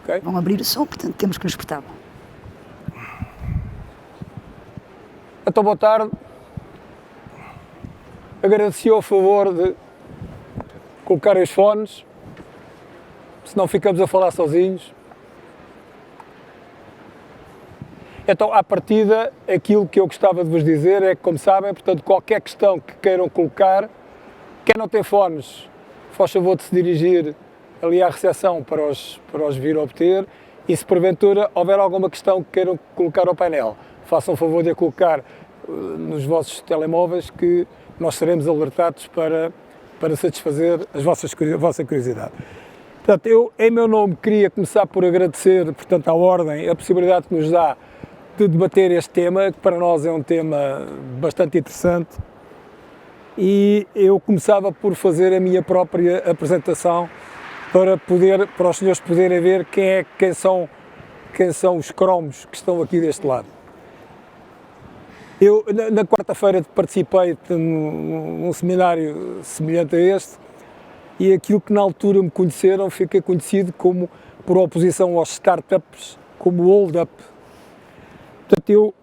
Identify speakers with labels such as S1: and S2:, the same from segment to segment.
S1: ok?
S2: Vão abrir o som, portanto temos que nos portar.
S1: Então, boa tarde. Agradeci o favor de colocar os fones, senão ficamos a falar sozinhos. Então, à partida, aquilo que eu gostava de vos dizer é que, como sabem, portanto, qualquer questão que queiram colocar, quem não tem fones, faz favor de se dirigir ali à recepção para os vir obter, e se porventura houver alguma questão que queiram colocar ao painel, façam favor de a colocar nos vossos telemóveis, que nós seremos alertados para satisfazer a vossa curiosidade. Portanto, eu, em meu nome, queria começar por agradecer, portanto, à Ordem, a possibilidade que nos dá de debater este tema, que para nós é um tema bastante interessante, e eu começava por fazer a minha própria apresentação para os senhores poderem ver quem são os cromos que estão aqui deste lado. Eu, na quarta-feira, participei num seminário semelhante a este, e aquilo que na altura me conheceram, fiquei conhecido como, por oposição aos startups, como hold-up. Portanto, eu,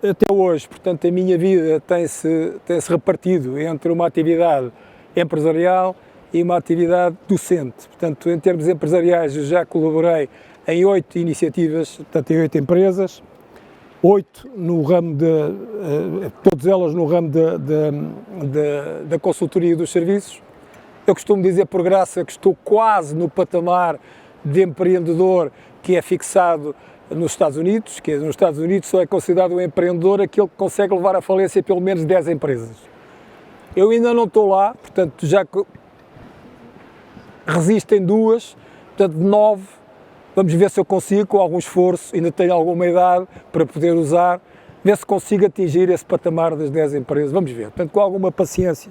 S1: até hoje, portanto, a minha vida tem-se repartido entre uma atividade empresarial e uma atividade docente. Portanto, em termos empresariais, eu já colaborei em 8 iniciativas, portanto, em 8 empresas, 8 no ramo todas elas no ramo da consultoria dos serviços. Eu costumo dizer, por graça, que estou quase no patamar de empreendedor que é fixado nos Estados Unidos, que nos Estados Unidos só é considerado um empreendedor aquele que consegue levar à falência pelo menos 10 empresas. Eu ainda não estou lá, portanto, já resisto em 2, portanto, de 9, vamos ver se eu consigo, com algum esforço, ainda tenho alguma idade para poder usar, ver se consigo atingir esse patamar das 10 empresas, vamos ver, portanto, com alguma paciência.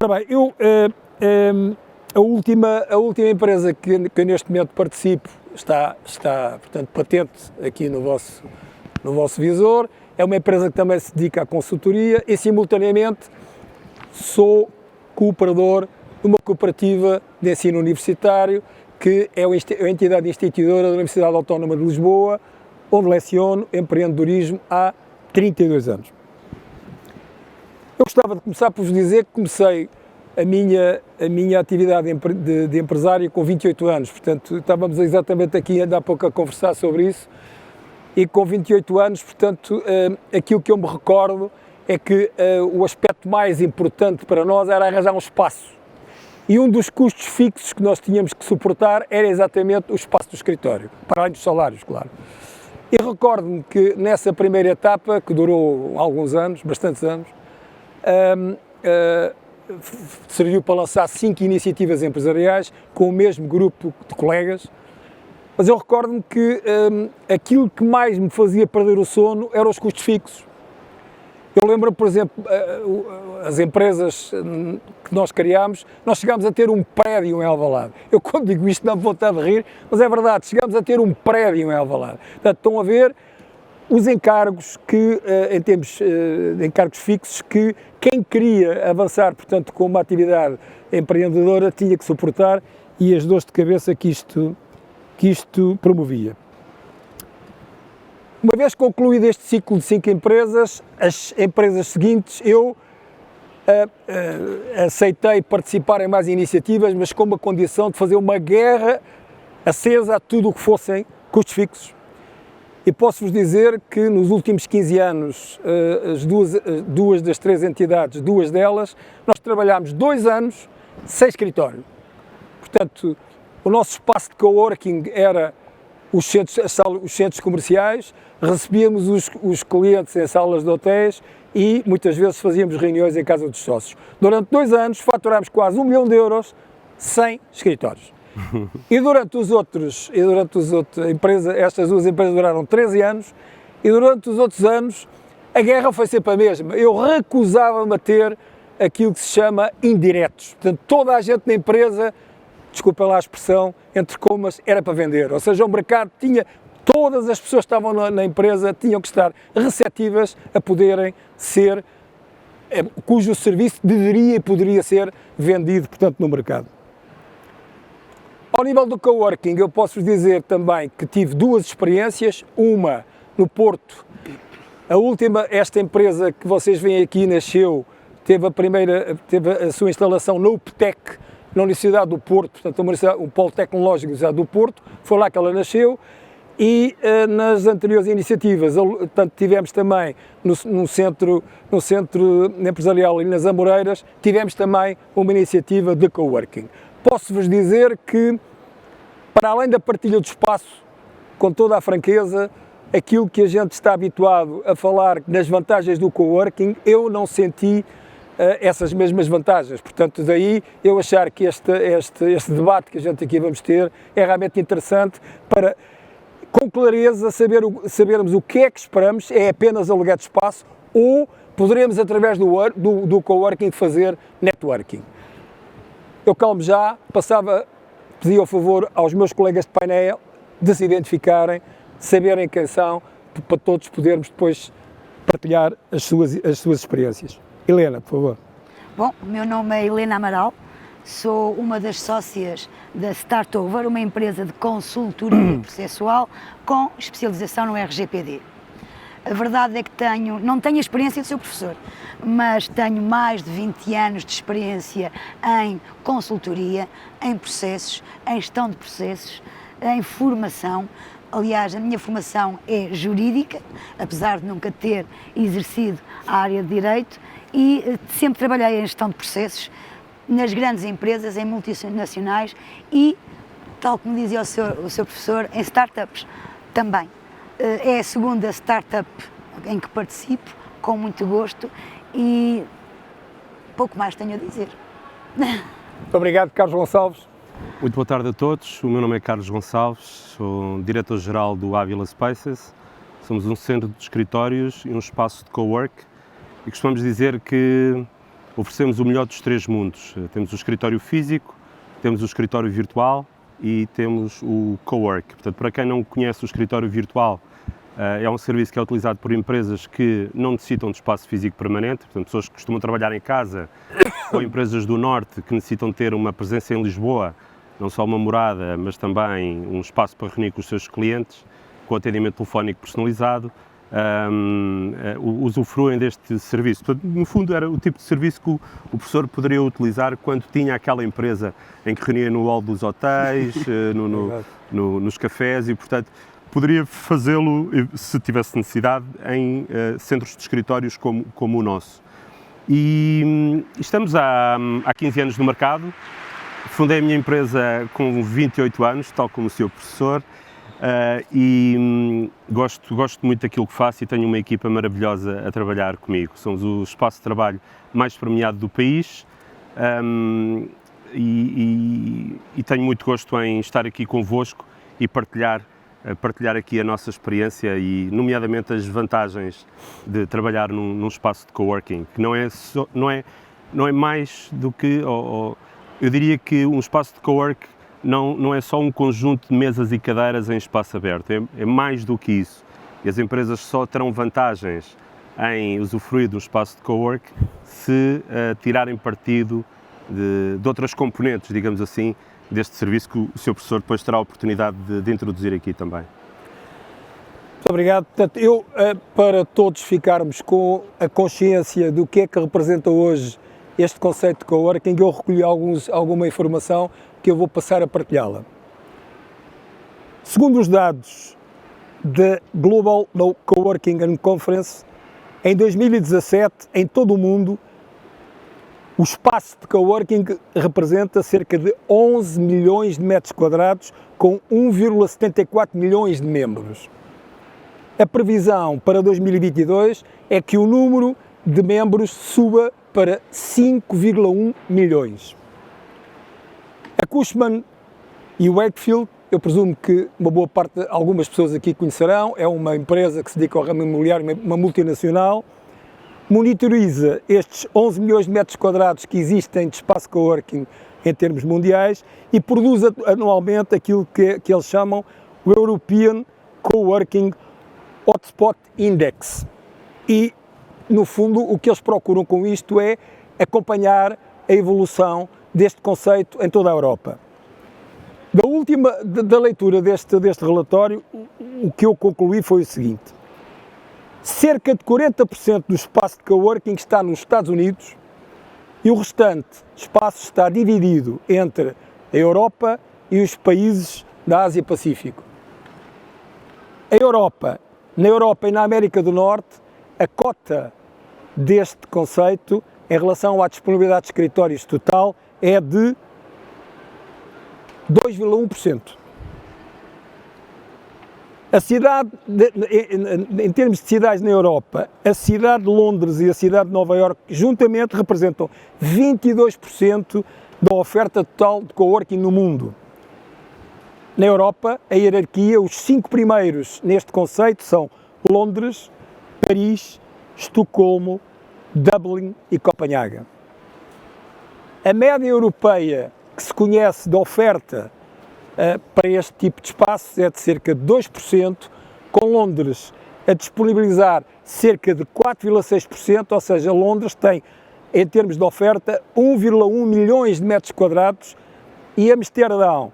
S1: Ora bem, a última empresa que eu neste momento participo está portanto, patente aqui no vosso visor, é uma empresa que também se dedica à consultoria e, simultaneamente, sou cooperador de uma cooperativa de ensino universitário que é a entidade instituidora da Universidade Autónoma de Lisboa, onde leciono empreendedorismo há 32 anos. Eu gostava de começar por vos dizer que comecei a minha atividade de empresário com 28 anos, portanto, estávamos exatamente aqui ainda há pouco a conversar sobre isso, e com 28 anos, portanto, aquilo que eu me recordo é que o aspecto mais importante para nós era arranjar um espaço. E um dos custos fixos que nós tínhamos que suportar era exatamente o espaço do escritório, para além dos salários, claro. E recordo-me que nessa primeira etapa, que durou alguns anos, bastantes anos, serviu para lançar 5 iniciativas empresariais com o mesmo grupo de colegas, mas eu recordo-me que aquilo que mais me fazia perder o sono eram os custos fixos. Eu lembro, por exemplo, as empresas que nós criámos, nós chegámos a ter um prédio em Alvalade. Eu, quando digo isto, dá-me vontade de rir, mas é verdade, chegámos a ter um prédio em Alvalade. Portanto, estão a ver os encargos em termos de encargos fixos, que quem queria avançar, portanto, com uma atividade empreendedora tinha que suportar, e as dores de cabeça que isto promovia. Uma vez concluído este ciclo de 5 empresas, as empresas seguintes, eu aceitei participar em mais iniciativas, mas com uma condição de fazer uma guerra acesa a tudo o que fossem custos fixos. E posso-vos dizer que nos últimos 15 anos, duas das 3 entidades, 2 delas, nós trabalhámos 2 anos sem escritório. Portanto, o nosso espaço de coworking era os centros comerciais, recebíamos os clientes em salas de hotéis e muitas vezes fazíamos reuniões em casa dos sócios. Durante 2 anos faturámos quase 1 milhão de euros sem escritórios. E durante os outros estas 2 empresas duraram 13 anos, e durante os outros anos a guerra foi sempre a mesma. Eu recusava-me a ter aquilo que se chama indiretos. Portanto, toda a gente na empresa, desculpem lá a expressão, entre comas, era para vender. Ou seja, o mercado tinha, todas as pessoas que estavam na empresa tinham que estar receptivas a poderem ser, cujo serviço deveria e poderia ser vendido, portanto, no mercado. Ao nível do coworking, eu posso-vos dizer também que tive duas experiências, uma no Porto, a última, esta empresa que vocês veem aqui nasceu, teve a sua instalação na UPTEC, na Universidade do Porto, portanto um polo tecnológico da Universidade do Porto, foi lá que ela nasceu, e nas anteriores iniciativas, portanto, tivemos também no centro empresarial e nas Amoreiras, tivemos também uma iniciativa de coworking. Posso-vos dizer que, para além da partilha do espaço, com toda a franqueza, aquilo que a gente está habituado a falar nas vantagens do coworking, eu não senti essas mesmas vantagens. Portanto, daí eu achar que este debate que a gente aqui vamos ter é realmente interessante para, com clareza, sabermos o que é que esperamos, é apenas aluguer de espaço ou poderemos, através do coworking, fazer networking. Eu calmo já, pedia o favor aos meus colegas de painel de se identificarem, saberem quem são, para todos podermos depois partilhar as suas experiências. Helena, por favor.
S2: Bom, o meu nome é Helena Amaral, sou uma das sócias da Startover, uma empresa de consultoria processual com especialização no RGPD. A verdade é que não tenho a experiência de ser professor, mas tenho mais de 20 anos de experiência em consultoria, em processos, em gestão de processos, em formação. Aliás, a minha formação é jurídica, apesar de nunca ter exercido a área de direito, e sempre trabalhei em gestão de processos nas grandes empresas, em multinacionais e, tal como dizia o seu professor, em startups também. É a segunda startup em que participo, com muito gosto, e pouco mais tenho a dizer.
S1: Muito obrigado, Carlos Gonçalves.
S3: Muito boa tarde a todos, o meu nome é Carlos Gonçalves, sou diretor-geral do Avila Spaces. Somos um centro de escritórios e um espaço de cowork e costumamos dizer que oferecemos o melhor dos três mundos. Temos o escritório físico, temos o escritório virtual e temos o cowork. Portanto, para quem não conhece o escritório virtual, é um serviço que é utilizado por empresas que não necessitam de espaço físico permanente, portanto, pessoas que costumam trabalhar em casa, ou empresas do Norte que necessitam ter uma presença em Lisboa, não só uma morada, mas também um espaço para reunir com os seus clientes, com atendimento telefónico personalizado, usufruem deste serviço. Portanto, no fundo, era o tipo de serviço que o professor poderia utilizar quando tinha aquela empresa em que reunia no hall dos hotéis, nos cafés e, portanto, poderia fazê-lo, se tivesse necessidade, em centros de escritórios como o nosso. E estamos há 15 anos no mercado. Fundei a minha empresa com 28 anos, tal como o seu professor, e gosto muito daquilo que faço e tenho uma equipa maravilhosa a trabalhar comigo. Somos o espaço de trabalho mais premiado do país e tenho muito gosto em estar aqui convosco e partilhar aqui a nossa experiência e, nomeadamente, as vantagens de trabalhar num espaço de coworking, que não é mais do que... eu diria que um espaço de cowork não é só um conjunto de mesas e cadeiras em espaço aberto, é mais do que isso. E as empresas só terão vantagens em usufruir de um espaço de cowork se tirarem partido de outras componentes, digamos assim, deste serviço que o Sr. Professor depois terá a oportunidade de introduzir aqui também.
S1: Muito obrigado. Portanto, para todos ficarmos com a consciência do que é que representa hoje este conceito de coworking, eu recolhi alguma informação que eu vou passar a partilhá-la. Segundo os dados da Global Coworking and Conference, em 2017, em todo o mundo, o espaço de coworking representa cerca de 11 milhões de metros quadrados, com 1,74 milhões de membros. A previsão para 2022 é que o número de membros suba para 5,1 milhões. A Cushman e Wakefield, eu presumo que uma boa parte, algumas pessoas aqui conhecerão, é uma empresa que se dedica ao ramo imobiliário, uma multinacional, monitoriza estes 11 milhões de metros quadrados que existem de espaço coworking em termos mundiais e produz anualmente aquilo que eles chamam o European Coworking Hotspot Index. E, no fundo, o que eles procuram com isto é acompanhar a evolução deste conceito em toda a Europa. Da leitura deste relatório, o que eu concluí foi o seguinte: cerca de 40% do espaço de coworking está nos Estados Unidos e o restante espaço está dividido entre a Europa e os países da Ásia-Pacífico. Na Europa e na América do Norte, a cota deste conceito em relação à disponibilidade de escritórios total é de 2,1%. Em termos de cidades na Europa, a cidade de Londres e a cidade de Nova Iorque juntamente representam 22% da oferta total de coworking no mundo. Na Europa, a hierarquia, os 5 primeiros neste conceito são Londres, Paris, Estocolmo, Dublin e Copenhaga. A média europeia que se conhece de oferta para este tipo de espaços é de cerca de 2%, com Londres a disponibilizar cerca de 4,6%, ou seja, Londres tem, em termos de oferta, 1,1 milhões de metros quadrados, e Amsterdão,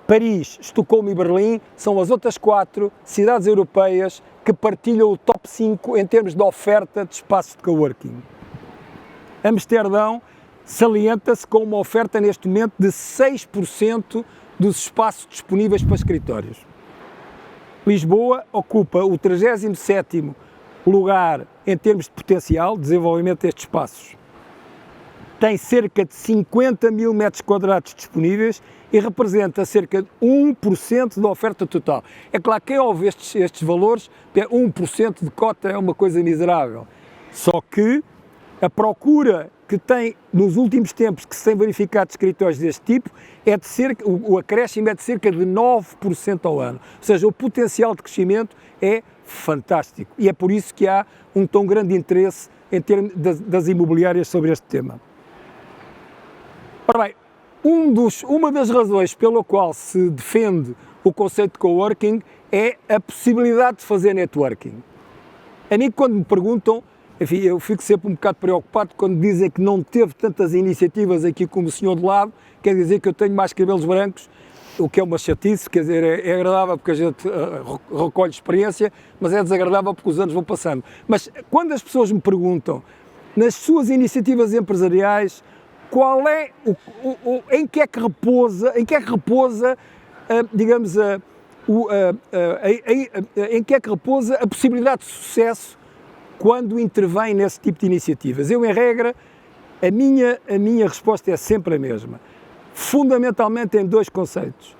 S1: Paris, Estocolmo e Berlim são as outras 4 cidades europeias que partilham o top 5 em termos de oferta de espaços de coworking. Amsterdão salienta-se com uma oferta neste momento de 6% dos espaços disponíveis para escritórios. Lisboa ocupa o 37º lugar em termos de potencial de desenvolvimento destes espaços. Tem cerca de 50 mil metros quadrados disponíveis e representa cerca de 1% da oferta total. É claro que quem ouve estes valores, 1% de cota é uma coisa miserável. Só que a procura que tem nos últimos tempos que se tem verificado de escritórios deste tipo o acréscimo é de cerca de 9% ao ano. Ou seja, o potencial de crescimento é fantástico e é por isso que há um tão grande interesse em termos das imobiliárias sobre este tema. Ora bem, uma das razões pela qual se defende o conceito de coworking é a possibilidade de fazer networking. A mim, quando me perguntam, enfim, eu fico sempre um bocado preocupado quando dizem que não teve tantas iniciativas aqui como o senhor de lado, quer dizer que eu tenho mais cabelos brancos, o que é uma chatice, quer dizer, é agradável porque a gente recolhe experiência, mas é desagradável porque os anos vão passando. Mas quando as pessoas me perguntam, nas suas iniciativas empresariais, qual é, em que é que repousa, digamos, em que é que repousa a possibilidade de sucesso quando intervém nesse tipo de iniciativas? Eu, em regra, a minha resposta é sempre a mesma. Fundamentalmente em 2 conceitos.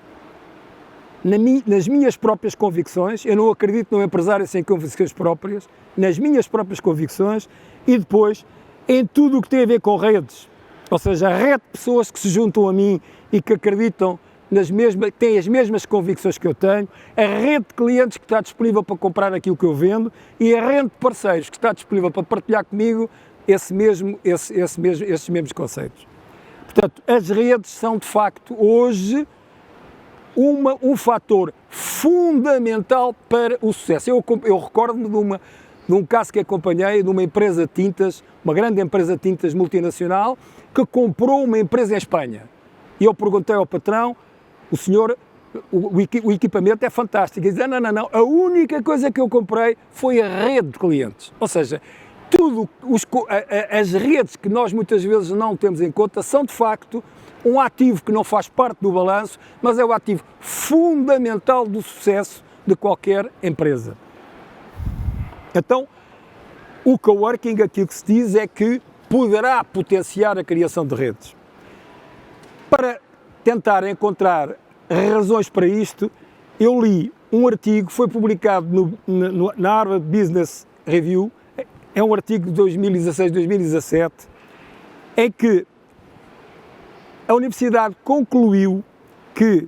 S1: Nas minhas próprias convicções, eu não acredito num empresário sem convicções próprias, nas minhas próprias convicções, e depois em tudo o que tem a ver com redes. Ou seja, a rede de pessoas que se juntam a mim e que acreditam que têm as mesmas convicções que eu tenho, a rede de clientes que está disponível para comprar aquilo que eu vendo e a rede de parceiros que está disponível para partilhar comigo esses mesmos conceitos. Portanto, as redes são de facto hoje um fator fundamental para o sucesso. Eu recordo-me de um caso que acompanhei de uma empresa de tintas, uma grande empresa de tintas multinacional, que comprou uma empresa em Espanha. E eu perguntei ao patrão, o senhor, o equipamento é fantástico. Ele diz, não, a única coisa que eu comprei foi a rede de clientes. Ou seja, as redes que nós muitas vezes não temos em conta são de facto um ativo que não faz parte do balanço, mas é o ativo fundamental do sucesso de qualquer empresa. Então, o coworking, aquilo que se diz é que poderá potenciar a criação de redes. Para tentar encontrar razões para isto, eu li um artigo, foi publicado na Harvard Business Review, é um artigo de 2016-2017, em que a universidade concluiu que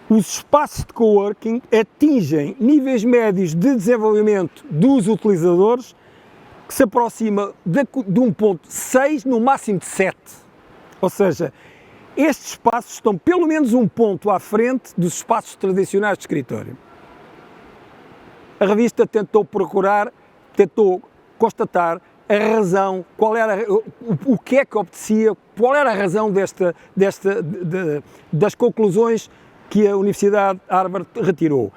S1: os espaços de coworking atingem níveis médios de desenvolvimento dos utilizadores que se aproxima de 1,6, no máximo de 7. Ou seja, estes espaços estão pelo menos um ponto à frente dos espaços tradicionais de escritório. A revista tentou constatar a razão, qual era, o que é que obedecia, qual era a razão das conclusões que a Universidade de Harvard retirou.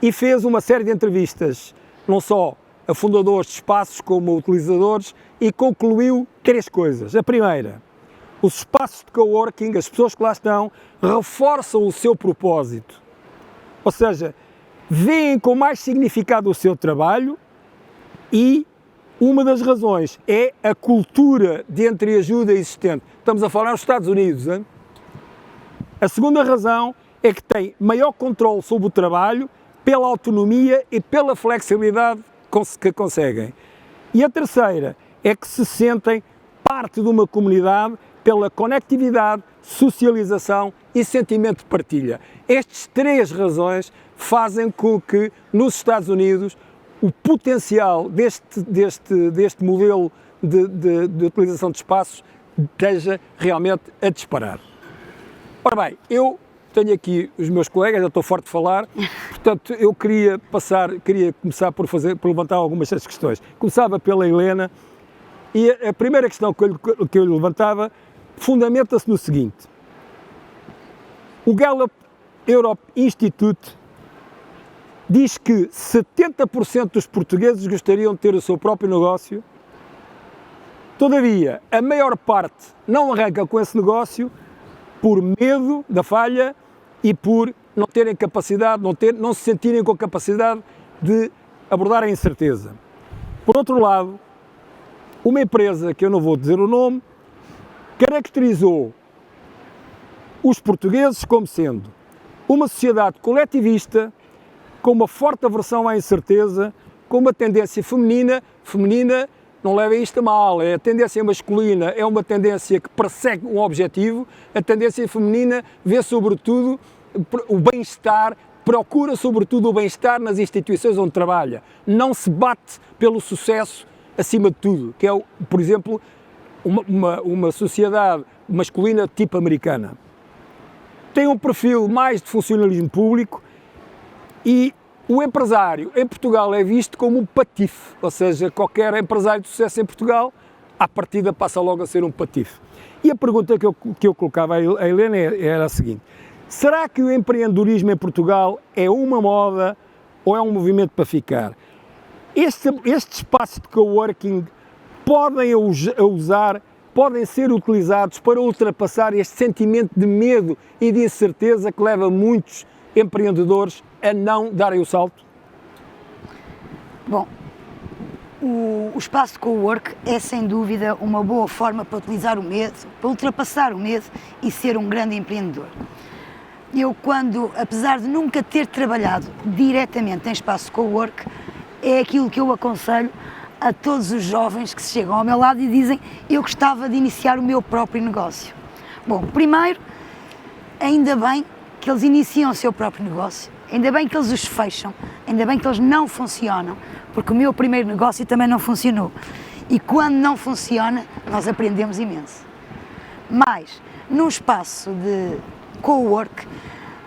S1: E fez uma série de entrevistas, não só a fundadores de espaços como a utilizadores, e concluiu 3 coisas. A primeira, os espaços de coworking, as pessoas que lá estão, reforçam o seu propósito. Ou seja, veem com mais significado o seu trabalho e uma das razões é a cultura de entreajuda existente. Estamos a falar nos Estados Unidos. Hein? A segunda razão é que tem maior controle sobre o trabalho, pela autonomia e pela flexibilidade que conseguem. E a terceira é que se sentem parte de uma comunidade pela conectividade, socialização e sentimento de partilha. Estas 3 razões fazem com que nos Estados Unidos o potencial deste modelo de utilização de espaços esteja realmente a disparar. Ora bem, eu tenho aqui os meus colegas, já estou farto de falar, portanto eu queria começar por levantar algumas das questões. Começava pela Helena e a primeira questão que eu levantava fundamenta-se no seguinte: o Gallup Europe Institute diz que 70% dos portugueses gostariam de ter o seu próprio negócio, todavia a maior parte não arranca com esse negócio por medo da falha e por não terem capacidade, não se sentirem com a capacidade de abordar a incerteza. Por outro lado, uma empresa, que eu não vou dizer o nome, caracterizou os portugueses como sendo uma sociedade coletivista, com uma forte aversão à incerteza, com uma tendência feminina, não levem isto a mal, a tendência masculina é uma tendência que persegue um objetivo, a tendência feminina vê sobretudo o bem-estar, procura sobretudo o bem-estar nas instituições onde trabalha, não se bate pelo sucesso acima de tudo, que é, por exemplo, uma sociedade masculina tipo americana. Tem um perfil mais de funcionalismo público e o empresário em Portugal é visto como um patife, ou seja, qualquer empresário de sucesso em Portugal, à partida passa logo a ser um patife. E a pergunta que eu colocava a Helena era a seguinte: será que o empreendedorismo em Portugal é uma moda ou é um movimento para ficar? Estes espaços de coworking podem ser utilizados para ultrapassar este sentimento de medo e de incerteza que leva muitos empreendedores a não darem o salto?
S2: Bom, o espaço de cowork é sem dúvida uma boa forma para utilizar o medo, para ultrapassar o medo e ser um grande empreendedor. Eu, apesar de nunca ter trabalhado diretamente em espaço de cowork, é aquilo que eu aconselho a todos os jovens que se chegam ao meu lado e dizem: eu gostava de iniciar o meu próprio negócio. Bom, primeiro, ainda bem que eles iniciam o seu próprio negócio, ainda bem que eles os fecham, ainda bem que eles não funcionam, porque o meu primeiro negócio também não funcionou. E quando não funciona, nós aprendemos imenso. Mas, num espaço de cowork,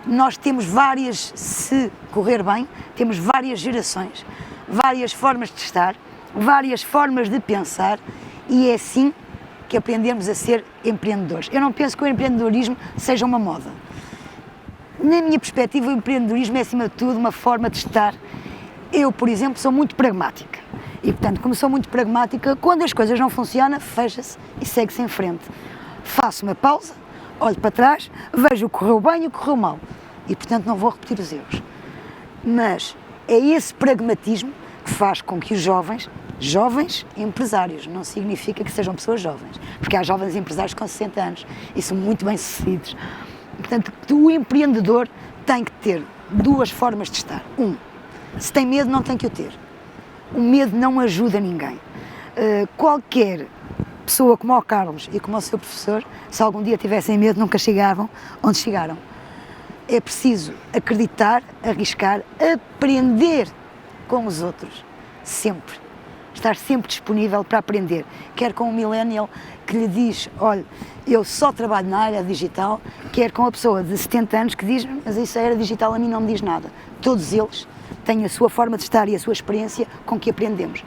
S2: nós temos várias, se correr bem, temos várias gerações, várias formas de estar, várias formas de pensar, e é assim que aprendemos a ser empreendedores. Eu não penso que o empreendedorismo seja uma moda. Na minha perspectiva, o empreendedorismo é, acima de tudo, uma forma de estar. Eu, por exemplo, sou muito pragmática. E, portanto, como sou muito pragmática, quando as coisas não funcionam, fecha-se e segue-se em frente. Faço uma pausa, olho para trás, vejo o que correu bem e o que correu mal. E, portanto, não vou repetir os erros. Mas é esse pragmatismo que faz com que os jovens empresários, não significa que sejam pessoas jovens, porque há jovens empresários com 60 anos e são muito bem-sucedidos. Portanto, o empreendedor tem que ter 2 formas de estar. Se tem medo, não tem que o ter. O medo não ajuda ninguém. Qualquer pessoa como o Carlos e como o seu professor, se algum dia tivessem medo, nunca chegavam onde chegaram. É preciso acreditar, arriscar, aprender com os outros, sempre. Estar sempre disponível para aprender, quer com um millennial que lhe diz: olha, eu só trabalho na área digital, quer com a pessoa de 70 anos que diz: mas isso era digital, a mim não me diz nada. Todos eles têm a sua forma de estar e a sua experiência com que aprendemos.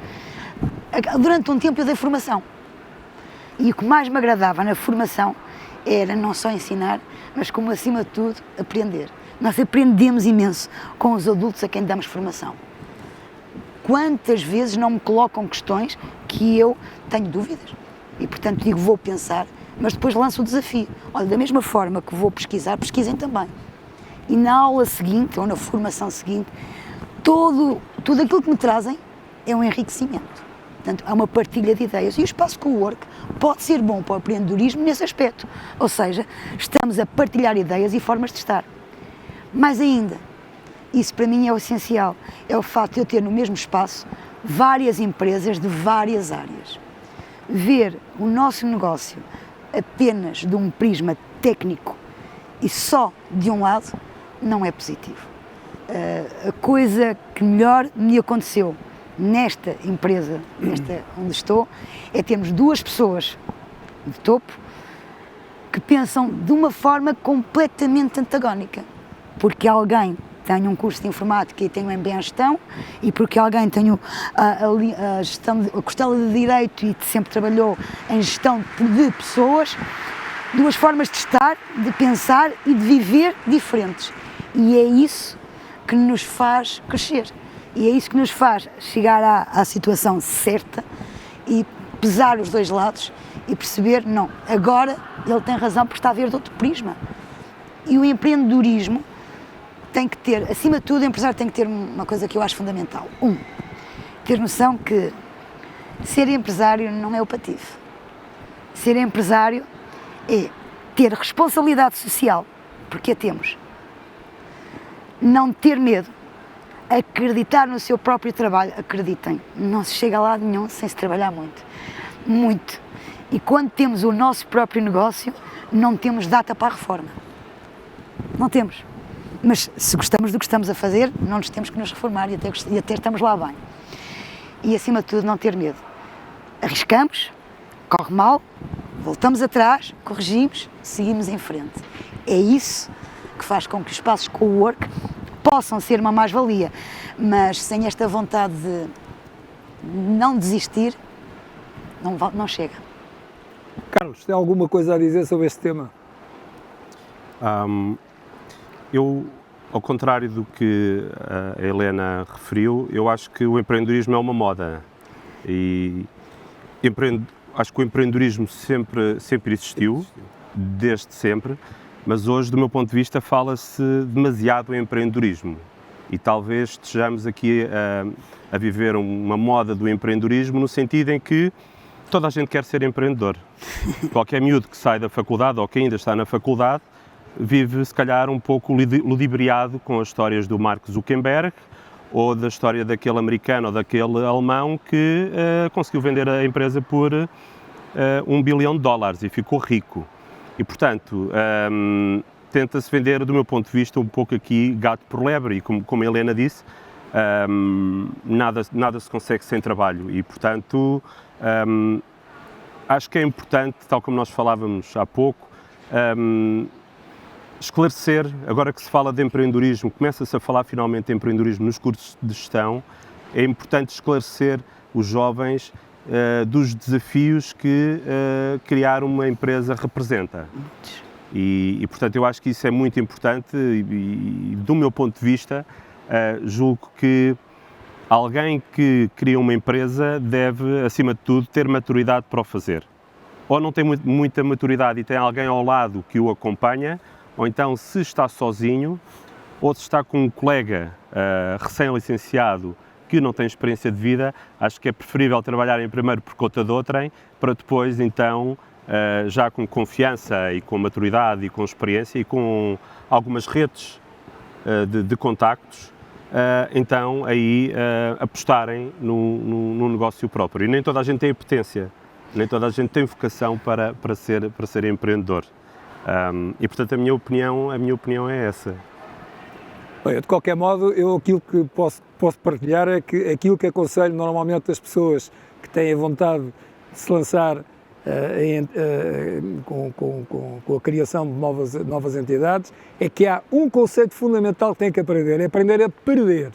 S2: Durante um tempo eu dei formação. E o que mais me agradava na formação era não só ensinar, mas como acima de tudo aprender. Nós aprendemos imenso com os adultos a quem damos formação. Quantas vezes não me colocam questões que eu tenho dúvidas e, portanto, digo, vou pensar, mas depois lanço o desafio. Olha, da mesma forma que vou pesquisar, pesquisem também. E na aula seguinte, ou na formação seguinte, tudo aquilo que me trazem é um enriquecimento. Portanto, há uma partilha de ideias. E o espaço Cowork pode ser bom para o empreendedorismo nesse aspecto. Ou seja, estamos a partilhar ideias e formas de estar. Mais ainda, isso para mim é o essencial, é o facto de eu ter no mesmo espaço várias empresas de várias áreas. Ver o nosso negócio apenas de um prisma técnico e só de um lado não é positivo. A coisa que melhor me aconteceu nesta empresa, onde estou, é termos duas pessoas de topo que pensam de uma forma completamente antagónica, porque alguém tem um curso de informática e tem um MBA em gestão, e porque alguém tem a gestão, a costela de direito e sempre trabalhou em gestão de pessoas, duas formas de estar, de pensar e de viver diferentes. E é isso que nos faz crescer. E é isso que nos faz chegar à situação certa e pesar os dois lados e perceber, não, agora ele tem razão porque está a ver de outro prisma. E o empreendedorismo tem que ter, acima de tudo, o empresário tem que ter uma coisa que eu acho fundamental. Ter noção que ser empresário não é o patife. Ser empresário é ter responsabilidade social, porque a temos. Não ter medo. Acreditar no seu próprio trabalho. Acreditem, não se chega a lado nenhum sem se trabalhar muito. Muito. E quando temos o nosso próprio negócio, não temos data para a reforma. Não temos. Mas se gostamos do que estamos a fazer, não nos temos que nos reformar e até estamos lá bem. E acima de tudo, não ter medo. Arriscamos, corre mal, voltamos atrás, corrigimos, seguimos em frente. É isso que faz com que os espaços Cowork possam ser uma mais-valia, mas sem esta vontade de não desistir, não chega.
S1: Carlos, tem alguma coisa a dizer sobre este tema?
S3: Eu, ao contrário do que a Helena referiu, eu acho que o empreendedorismo é uma moda e acho que o empreendedorismo sempre existiu, desde sempre, mas hoje, do meu ponto de vista, fala-se demasiado em empreendedorismo e talvez estejamos aqui a viver uma moda do empreendedorismo no sentido em que toda a gente quer ser empreendedor. Qualquer miúdo que sai da faculdade ou que ainda está na faculdade vive, se calhar, um pouco ludibriado com as histórias do Mark Zuckerberg ou da história daquele americano ou daquele alemão que conseguiu vender a empresa por $1 bilhão e ficou rico. E, portanto, tenta-se vender, do meu ponto de vista, um pouco aqui gato por lebre e, como a Helena disse, nada se consegue sem trabalho e, portanto, acho que é importante, tal como nós falávamos há pouco, esclarecer, agora que se fala de empreendedorismo, começa-se a falar finalmente de empreendedorismo nos cursos de gestão, é importante esclarecer os jovens dos desafios que criar uma empresa representa. E, portanto, eu acho que isso é muito importante e do meu ponto de vista, julgo que alguém que cria uma empresa deve, acima de tudo, ter maturidade para o fazer. Ou não tem muita maturidade e tem alguém ao lado que o acompanha, ou então, se está sozinho, ou se está com um colega recém-licenciado que não tem experiência de vida, acho que é preferível trabalharem primeiro por conta de outrem, para depois, então, já com confiança e com maturidade e com experiência e com algumas redes de contactos, então aí apostarem no negócio próprio. E nem toda a gente tem a potência, nem toda a gente tem vocação para ser empreendedor. E portanto a minha opinião é essa.
S1: Bem, de qualquer modo, eu aquilo que posso partilhar é que aquilo que aconselho normalmente as pessoas que têm vontade de se lançar com a criação de novas entidades é que há um conceito fundamental que têm que aprender, é aprender a perder.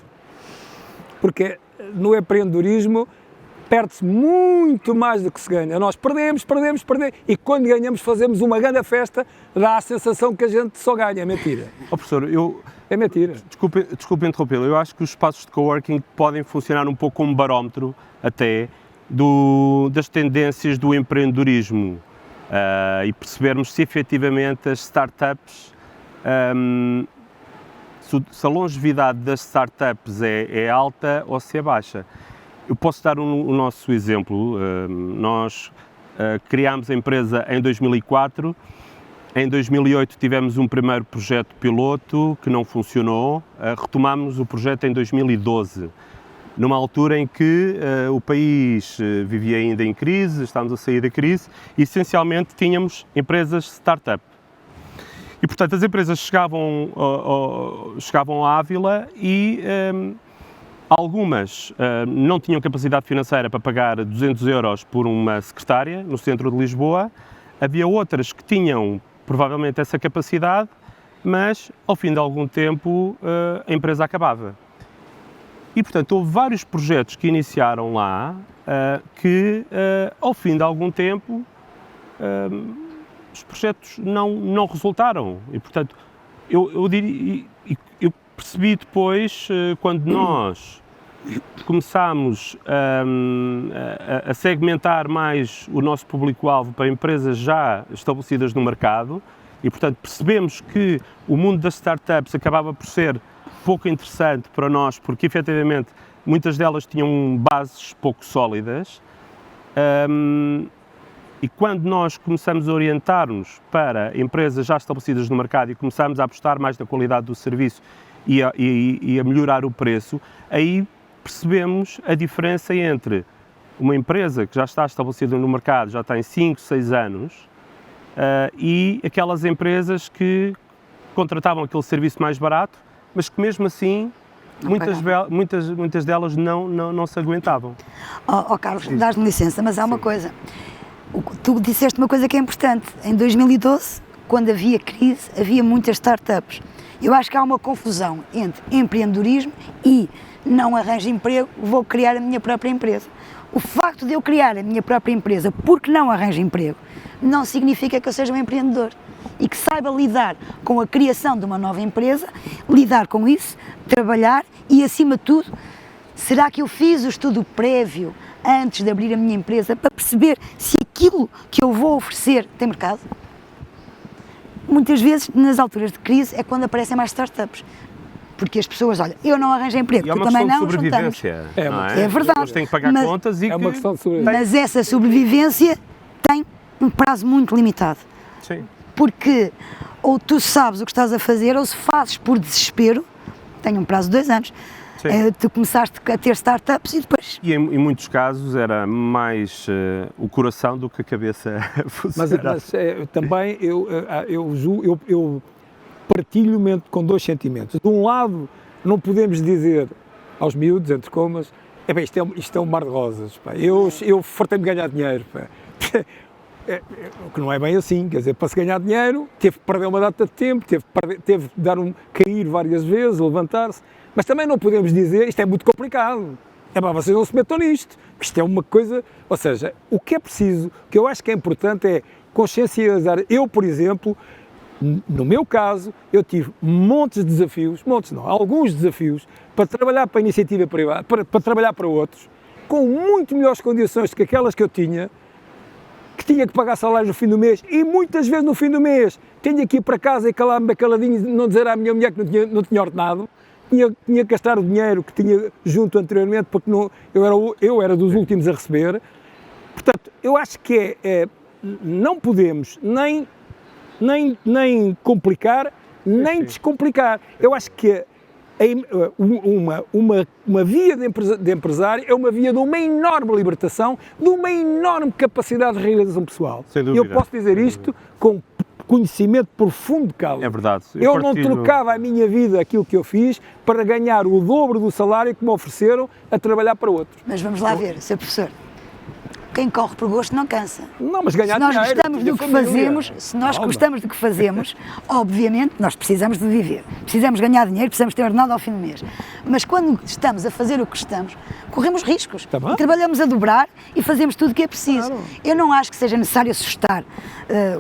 S1: Porque no empreendedorismo perde-se muito mais do que se ganha. Nós perdemos, e quando ganhamos fazemos uma grande festa, dá a sensação que a gente só ganha. É mentira.
S3: Professor,
S1: É mentira.
S3: Desculpe interrompê-lo, eu acho que os espaços de coworking podem funcionar um pouco como barómetro, até, das tendências do empreendedorismo e percebermos se efetivamente as startups, se a longevidade das startups é alta ou se é baixa. Eu posso dar o nosso exemplo. Nós criámos a empresa em 2004, em 2008 tivemos um primeiro projeto piloto que não funcionou, retomámos o projeto em 2012, numa altura em que o país vivia ainda em crise, estávamos a sair da crise e essencialmente tínhamos empresas startup. E portanto as empresas chegavam à Ávila e algumas não tinham capacidade financeira para pagar 200 euros por uma secretária no centro de Lisboa, havia outras que tinham provavelmente essa capacidade, mas ao fim de algum tempo a empresa acabava. E portanto houve vários projetos que iniciaram lá que ao fim de algum tempo os projetos não resultaram. E portanto eu percebi depois, quando nós começámos a segmentar mais o nosso público-alvo para empresas já estabelecidas no mercado e, portanto, percebemos que o mundo das startups acabava por ser pouco interessante para nós, porque, efetivamente, muitas delas tinham bases pouco sólidas. E quando nós começamos a orientar-nos para empresas já estabelecidas no mercado e começamos a apostar mais na qualidade do serviço e a melhorar o preço, aí percebemos a diferença entre uma empresa que já está estabelecida no mercado, já tem 5, 6 anos, e aquelas empresas que contratavam aquele serviço mais barato, mas que mesmo assim muitas delas não se aguentavam.
S2: Carlos, dás-me licença, mas há uma coisa. Tu disseste uma coisa que é importante. Em 2012, quando havia crise, havia muitas startups. Eu acho que há uma confusão entre empreendedorismo e não arranjo emprego, vou criar a minha própria empresa. O facto de eu criar a minha própria empresa porque não arranjo emprego, não significa que eu seja um empreendedor e que saiba lidar com a criação de uma nova empresa, lidar com isso, trabalhar e, acima de tudo, será que eu fiz o estudo prévio antes de abrir a minha empresa para perceber se aquilo que eu vou oferecer tem mercado? Muitas vezes, nas alturas de crise, é quando aparecem mais startups. Porque as pessoas, olha, eu não arranjo emprego, tu também não, juntamos. É verdade.
S3: Eles têm que pagar contas e
S1: é uma questão de sobrevivência.
S2: Mas essa sobrevivência tem um prazo muito limitado.
S3: Sim.
S2: Porque ou tu sabes o que estás a fazer, ou se fazes por desespero, tem um prazo de 2 anos. Tu começaste a ter startups e depois...
S3: E em muitos casos era mais o coração do que a cabeça funcionava.
S1: Mas também eu partilho-me com 2 sentimentos. De um lado, não podemos dizer aos miúdos, entre comas, isto é um mar de rosas. Pá. Eu fartei-me de ganhar dinheiro. Pá. O que não é bem assim, quer dizer, para se ganhar dinheiro, teve que perder uma data de tempo, teve que cair várias vezes, levantar-se, mas também não podemos dizer, isto é muito complicado, vocês não se metam nisto, isto é uma coisa, ou seja, o que é preciso, o que eu acho que é importante é consciencializar. Eu, por exemplo, no meu caso, eu tive alguns desafios para trabalhar para a iniciativa privada, para trabalhar para outros, com muito melhores condições do que aquelas que eu tinha, que tinha que pagar salários no fim do mês, e muitas vezes no fim do mês tinha que ir para casa e calar-me caladinho e não dizer à minha mulher que não tinha ordenado, tinha que gastar o dinheiro que tinha junto anteriormente, porque eu era dos últimos a receber. Portanto, eu acho que não podemos nem complicar, nem descomplicar. Eu acho que uma via de empresário é uma via de uma enorme libertação, de uma enorme capacidade de realização pessoal.
S3: Sem dúvida.
S1: Eu posso dizer isto com conhecimento profundo de causa.
S3: É verdade.
S1: Eu não trocava a minha vida, aquilo que eu fiz, para ganhar o dobro do salário que me ofereceram a trabalhar para outros.
S2: Mas vamos lá ver, Sr. Professor. quem corre por gosto não cansa.
S1: Não, mas ganhar
S2: Se nós
S1: dinheiro,
S2: gostamos
S1: ter
S2: do que
S1: família.
S2: fazemos, se nós
S1: Calma.
S2: gostamos do que fazemos, obviamente nós precisamos de viver, precisamos ganhar dinheiro, precisamos ter ordenado ao fim do mês. Mas quando estamos a fazer o que gostamos, corremos riscos.
S1: Tá bem.
S2: E trabalhamos a dobrar e fazemos tudo o que é preciso.
S1: Claro.
S2: Eu não acho que seja necessário assustar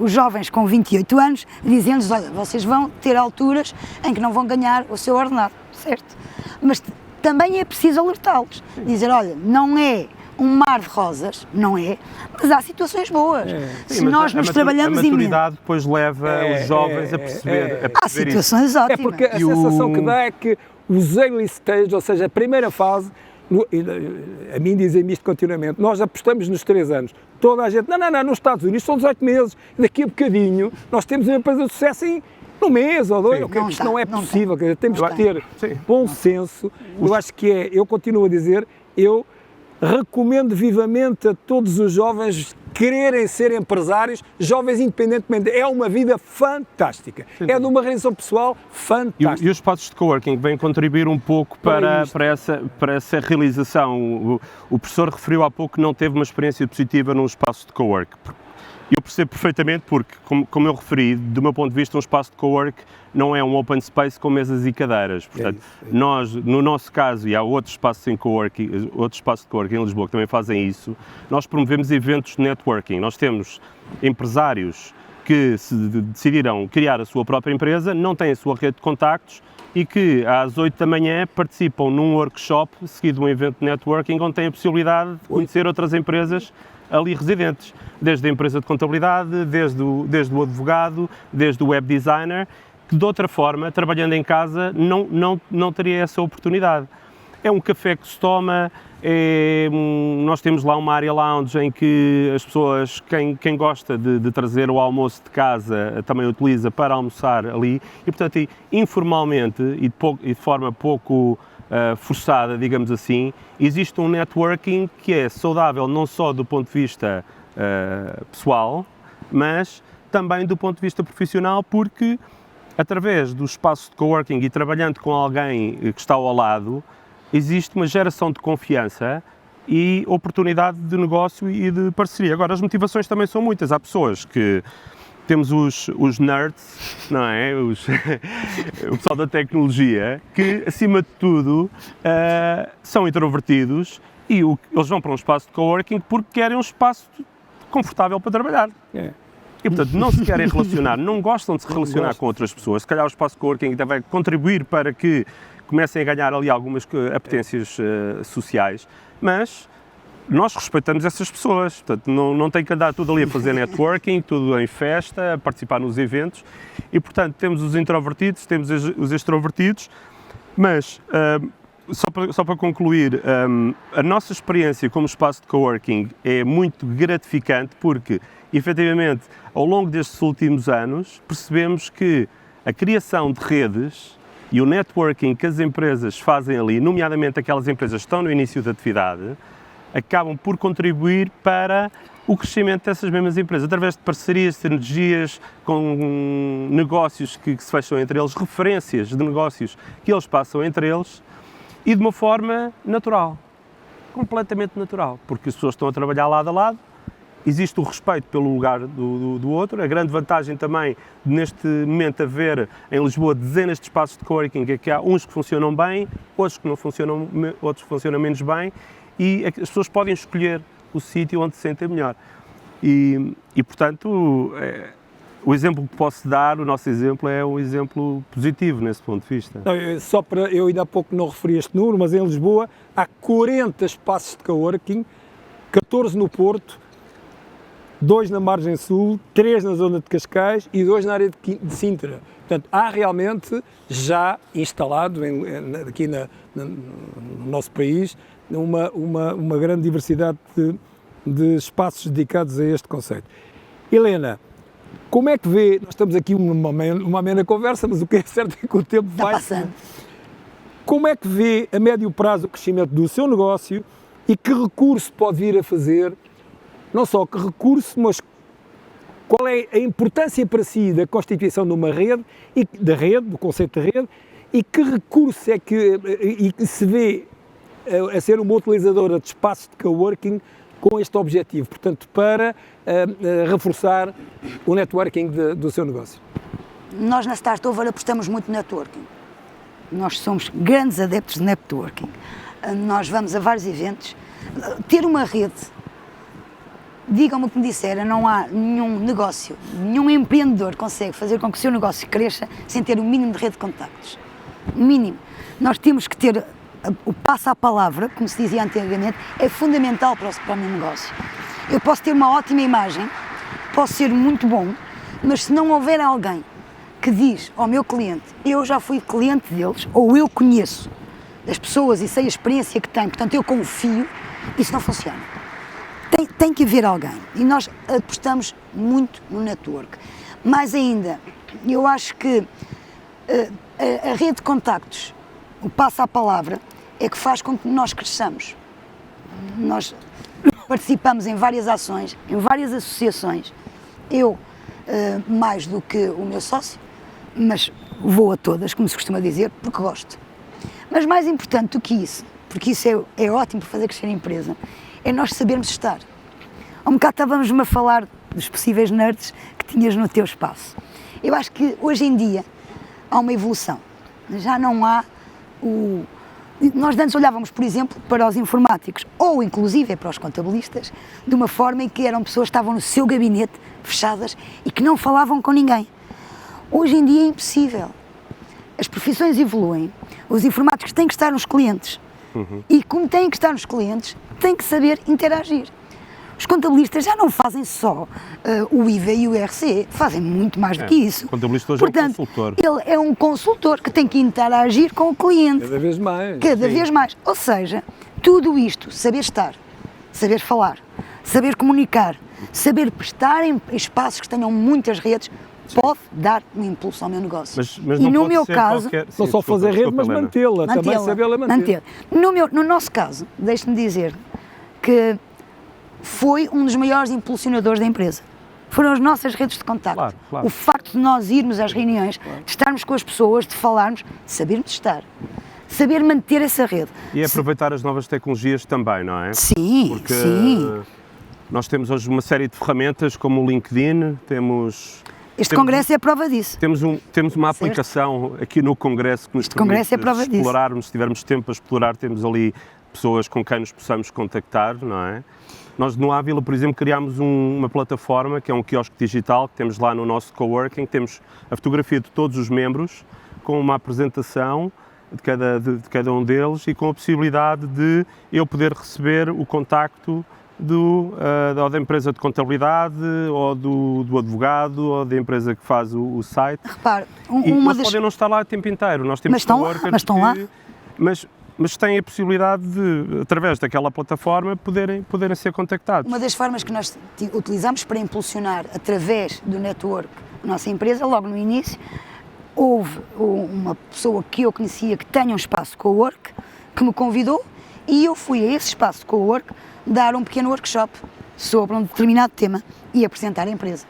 S2: os jovens com 28 anos, dizendo-lhes, olha, vocês vão ter alturas em que não vão ganhar o seu ordenado, certo? Mas também é preciso alertá-los, dizer, olha, não é um mar de rosas, não é, mas há situações boas. Se
S3: Sim, mas
S2: nós nos trabalhamos
S3: a
S2: imenso.
S3: maturidade depois leva os jovens a perceber,
S2: Há situações
S1: É
S2: ótimas.
S1: porque a sensação que dá é que os early stage, ou seja, a primeira fase, a mim dizem-me isto continuamente, nós apostamos nos 3 anos. Toda a gente, não, nos Estados Unidos são 18 meses, daqui a bocadinho nós temos uma empresa de sucesso em um mês ou 2,
S2: Não
S1: isto
S2: dá,
S1: não é
S2: não
S1: possível, quer dizer, temos
S2: Não
S1: que ter
S3: Sim.
S1: bom senso. Eu acho que eu continuo a dizer, eu recomendo vivamente a todos os jovens quererem ser empresários, jovens independentemente, é uma vida fantástica, é de uma realização pessoal fantástica.
S3: E os espaços de coworking vêm contribuir um pouco
S1: Para
S3: para essa realização. O professor referiu há pouco que não teve uma experiência positiva num espaço de coworking. Eu percebo perfeitamente porque, como eu referi, do meu ponto de vista, um espaço de cowork não é um open space com mesas e cadeiras. Portanto, nós, no nosso caso, e há outros espaços de coworking em Lisboa que também fazem isso, nós promovemos eventos de networking. Nós temos empresários que decidiram criar a sua própria empresa, não têm a sua rede de contactos e que às 8 da manhã participam num workshop seguido de um evento de networking onde têm a possibilidade de conhecer outras empresas ali residentes, desde a empresa de contabilidade, desde o advogado, desde o web designer, que de outra forma, trabalhando em casa, não teria essa oportunidade. É um café que se toma, nós temos lá uma área lounge em que as pessoas, quem gosta de trazer o almoço de casa, também utiliza para almoçar ali e, portanto, informalmente e de forma pouco forçada, digamos assim, existe um networking que é saudável não só do ponto de vista pessoal, mas também do ponto de vista profissional, porque através do espaço de coworking e trabalhando com alguém que está ao lado, existe uma geração de confiança e oportunidade de negócio e de parceria. Agora, as motivações também são muitas. Há pessoas que temos os nerds, não é? O pessoal da tecnologia, que, acima de tudo, são introvertidos e eles vão para um espaço de coworking porque querem um espaço confortável para trabalhar. E, portanto, não se querem relacionar, não gostam de se relacionar com outras pessoas. Se calhar o espaço de coworking deve contribuir para que comecem a ganhar ali algumas apetências sociais, mas nós respeitamos essas pessoas, portanto, não tem que andar tudo ali a fazer networking, tudo em festa, a participar nos eventos e, portanto, temos os introvertidos, temos os extrovertidos, mas, só para concluir, a nossa experiência como espaço de coworking é muito gratificante porque, efetivamente, ao longo destes últimos anos, percebemos que a criação de redes e o networking que as empresas fazem ali, nomeadamente aquelas empresas que estão no início da atividade, acabam por contribuir para o crescimento dessas mesmas empresas, através de parcerias, sinergias, com negócios que se fecham entre eles, referências de negócios que eles passam entre eles e de uma forma natural, completamente natural, porque as pessoas estão a trabalhar lado a lado, existe o respeito pelo lugar do outro. A grande vantagem também, neste momento, haver em Lisboa dezenas de espaços de coworking, é que há uns que funcionam bem, outros que não funcionam, outros que funcionam menos bem, e as pessoas podem escolher o sítio onde se sentem melhor. E portanto, o exemplo que posso dar, o nosso exemplo, é um exemplo positivo nesse ponto de vista.
S1: Não, eu ainda há pouco não referi este número, mas em Lisboa há 40 espaços de coworking, 14 no Porto, 2 na Margem Sul, 3 na zona de Cascais e 2 na área de Sintra. Portanto, há realmente já instalado aqui no nosso país uma grande diversidade de espaços dedicados a este conceito. Helena, como é que vê, nós estamos aqui uma amena conversa, mas o que é certo é que o tempo vai passando. Como é que vê a médio prazo o crescimento do seu negócio e que recurso pode vir a fazer? Não só que recurso, mas qual é a importância para si da constituição de uma rede, do conceito de rede, e que recurso é que se vê a ser uma utilizadora de espaços de coworking com este objetivo, portanto, para reforçar o networking do seu negócio?
S2: Nós na Startover apostamos muito no networking. Nós somos grandes adeptos de networking. Nós vamos a vários eventos. Ter uma rede, digam-me o que me disseram, não há nenhum negócio, nenhum empreendedor que consegue fazer com que o seu negócio cresça sem ter o mínimo de rede de contactos. Mínimo. Nós temos que ter o passo à palavra, como se dizia antigamente, é fundamental para o meu negócio. Eu posso ter uma ótima imagem, posso ser muito bom, mas se não houver alguém que diz ao meu cliente, eu já fui cliente deles, ou eu conheço das pessoas e sei a experiência que têm, portanto eu confio, isso não funciona. Tem que haver alguém. E nós apostamos muito no network. Mais ainda, eu acho que a rede de contactos, o passo à palavra, é que faz com que nós cresçamos. Nós participamos em várias ações, em várias associações. Eu, mais do que o meu sócio, mas vou a todas, como se costuma dizer, porque gosto. Mas mais importante do que isso, porque isso é ótimo para fazer crescer a empresa, é nós sabermos estar. Há um bocado estávamos-me a falar dos possíveis nerds que tinhas no teu espaço. Eu acho que hoje em dia há uma evolução. Já não há o... Nós antes olhávamos, por exemplo, para os informáticos ou inclusive para os contabilistas de uma forma em que eram pessoas que estavam no seu gabinete, fechadas e que não falavam com ninguém. Hoje em dia é impossível. As profissões evoluem, os informáticos têm que estar nos clientes e como têm que estar nos clientes, têm que saber interagir. Os contabilistas já não fazem só o IVA e o IRC, fazem muito mais do que isso.
S3: O contabilista hoje é um consultor.
S2: Ele é um consultor que tem que interagir com o cliente.
S1: Cada vez mais.
S2: Cada vez mais. Ou seja, tudo isto, saber estar, saber falar, saber comunicar, saber prestar em espaços que tenham muitas redes, pode dar um impulso ao meu negócio.
S3: Mas
S2: e
S3: não
S2: no
S3: pode
S2: meu
S3: ser
S2: caso,
S3: qualquer...
S1: Não só fazer rede, mas mantê-la, também sabê-la manter.
S2: No nosso caso, deixe-me dizer que foi um dos maiores impulsionadores da empresa. Foram as nossas redes de contacto.
S3: Claro, claro.
S2: O facto de nós irmos às reuniões, de estarmos com as pessoas, de falarmos, de sabermos estar, saber manter essa rede.
S3: E aproveitar as novas tecnologias também, não é?
S2: Sim,
S3: porque
S2: sim.
S3: Nós temos hoje uma série de ferramentas como o LinkedIn,
S2: Este congresso é a prova disso.
S3: Temos uma aplicação aqui no congresso que nos permite explorarmos, se tivermos tempo a explorar, temos ali pessoas com quem nos possamos contactar, não é? Nós no Ávila, por exemplo, criámos uma plataforma que é um quiosque digital que temos lá no nosso coworking, temos a fotografia de todos os membros com uma apresentação de cada um deles e com a possibilidade de eu poder receber o contacto ou da empresa de contabilidade, ou do advogado, ou da empresa que faz o site.
S2: Repare,
S3: mas podem não estar lá o tempo inteiro. Nós temos
S2: mas estão lá.
S3: Mas têm a possibilidade de, através daquela plataforma, poderem ser contactados.
S2: Uma das formas que nós utilizamos para impulsionar através do network a nossa empresa, logo no início, houve uma pessoa que eu conhecia que tenha um espaço cowork, que me convidou, e eu fui a esse espaço cowork dar um pequeno workshop sobre um determinado tema e apresentar a empresa.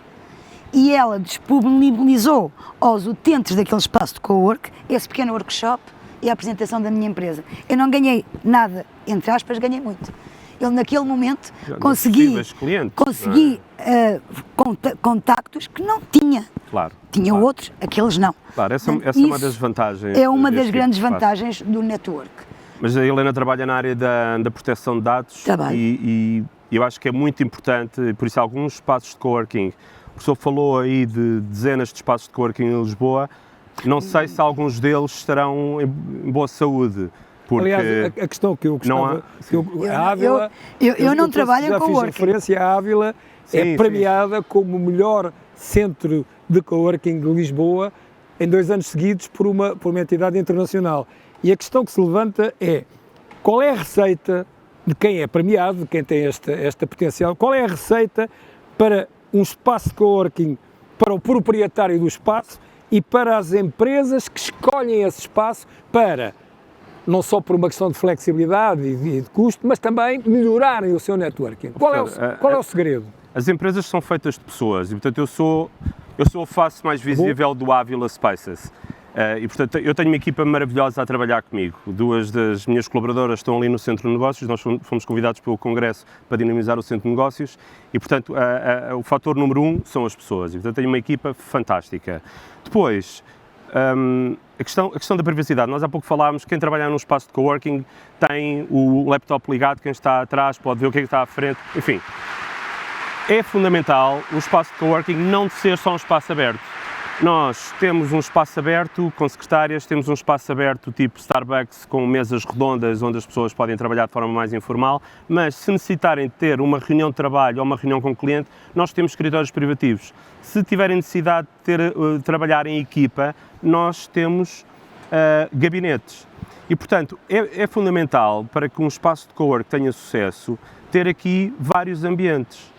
S2: E ela disponibilizou aos utentes daquele espaço de cowork esse pequeno workshop e a apresentação da minha empresa. Eu não ganhei nada, entre aspas, ganhei muito. Eu naquele momento consegui contactos que não tinha.
S3: Claro.
S2: Tinha outros, aqueles não.
S3: Claro, essa é uma das vantagens.
S2: É uma das grandes vantagens do network.
S3: Mas a Helena trabalha na área da proteção de dados e eu acho que é muito importante, por isso alguns espaços de coworking, o professor falou aí de dezenas de espaços de coworking em Lisboa, não sei se alguns deles estarão em boa saúde. Porque
S1: aliás, a questão que eu gostava...
S2: A Ávila... Eu não trabalho em coworking.
S1: Já fiz referência, a Ávila é premiada como o melhor centro de coworking de Lisboa em 2 anos seguidos por uma entidade internacional. E a questão que se levanta é, qual é a receita de quem é premiado, de quem tem esta potencial, qual é a receita para um espaço de coworking, para o proprietário do espaço e para as empresas que escolhem esse espaço para, não só por uma questão de flexibilidade e de custo, mas também melhorarem o seu networking. Qual é o segredo?
S3: As empresas são feitas de pessoas e, portanto, eu sou a face mais visível do Ávila Spices. E, portanto, eu tenho uma equipa maravilhosa a trabalhar comigo. 2 das minhas colaboradoras estão ali no Centro de Negócios, nós fomos convidados pelo Congresso para dinamizar o Centro de Negócios e, portanto, o fator número 1 são as pessoas. E, portanto, tenho uma equipa fantástica. Depois, a questão da privacidade. Nós há pouco falámos que quem trabalha num espaço de coworking tem o laptop ligado, quem está atrás pode ver o que é que está à frente, enfim. É fundamental o espaço de coworking não ser só um espaço aberto. Nós temos um espaço aberto com secretárias, temos um espaço aberto tipo Starbucks com mesas redondas onde as pessoas podem trabalhar de forma mais informal, mas se necessitarem de ter uma reunião de trabalho ou uma reunião com o cliente, nós temos escritórios privativos. Se tiverem necessidade de trabalhar em equipa, nós temos gabinetes. E, portanto, é fundamental para que um espaço de cowork tenha sucesso ter aqui vários ambientes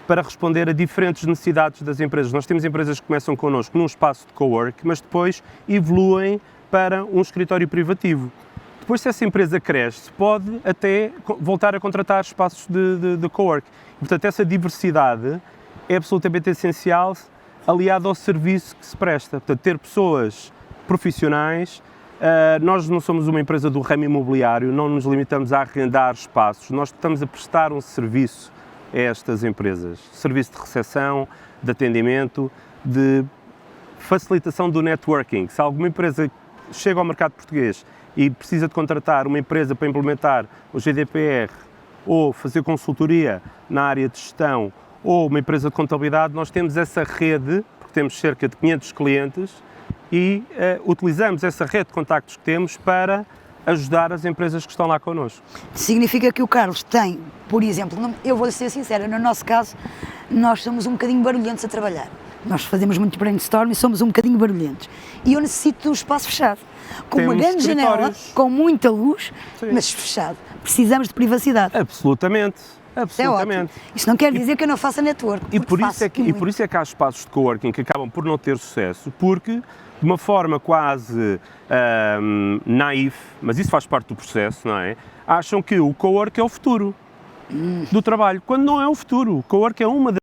S3: para responder a diferentes necessidades das empresas. Nós temos empresas que começam connosco num espaço de cowork, mas depois evoluem para um escritório privativo. Depois, se essa empresa cresce, pode até voltar a contratar espaços de cowork. Portanto, essa diversidade é absolutamente essencial, aliado ao serviço que se presta. Portanto, ter pessoas profissionais. Nós não somos uma empresa do ramo imobiliário, não nos limitamos a arrendar espaços, nós estamos a prestar um serviço a estas empresas, serviço de recepção, de atendimento, de facilitação do networking. Se alguma empresa chega ao mercado português e precisa de contratar uma empresa para implementar o GDPR ou fazer consultoria na área de gestão ou uma empresa de contabilidade, nós temos essa rede, porque temos cerca de 500 clientes e utilizamos essa rede de contactos que temos para ajudar as empresas que estão lá connosco.
S2: Significa que o Carlos tem, por exemplo, eu vou ser sincera, no nosso caso, nós somos um bocadinho barulhentos a trabalhar. Nós fazemos muito brainstorm e somos um bocadinho barulhentos. E eu necessito de um espaço fechado, com uma grande janela, com muita luz, sim, mas fechado. Precisamos de privacidade.
S3: Absolutamente. Absolutamente.
S2: É isso não quer dizer que eu não faça network.
S3: E por isso é que há espaços de coworking que acabam por não ter sucesso, porque de uma forma quase naif, mas isso faz parte do processo, não é? Acham que o cowork é o futuro do trabalho, quando não é o futuro. O cowork é uma das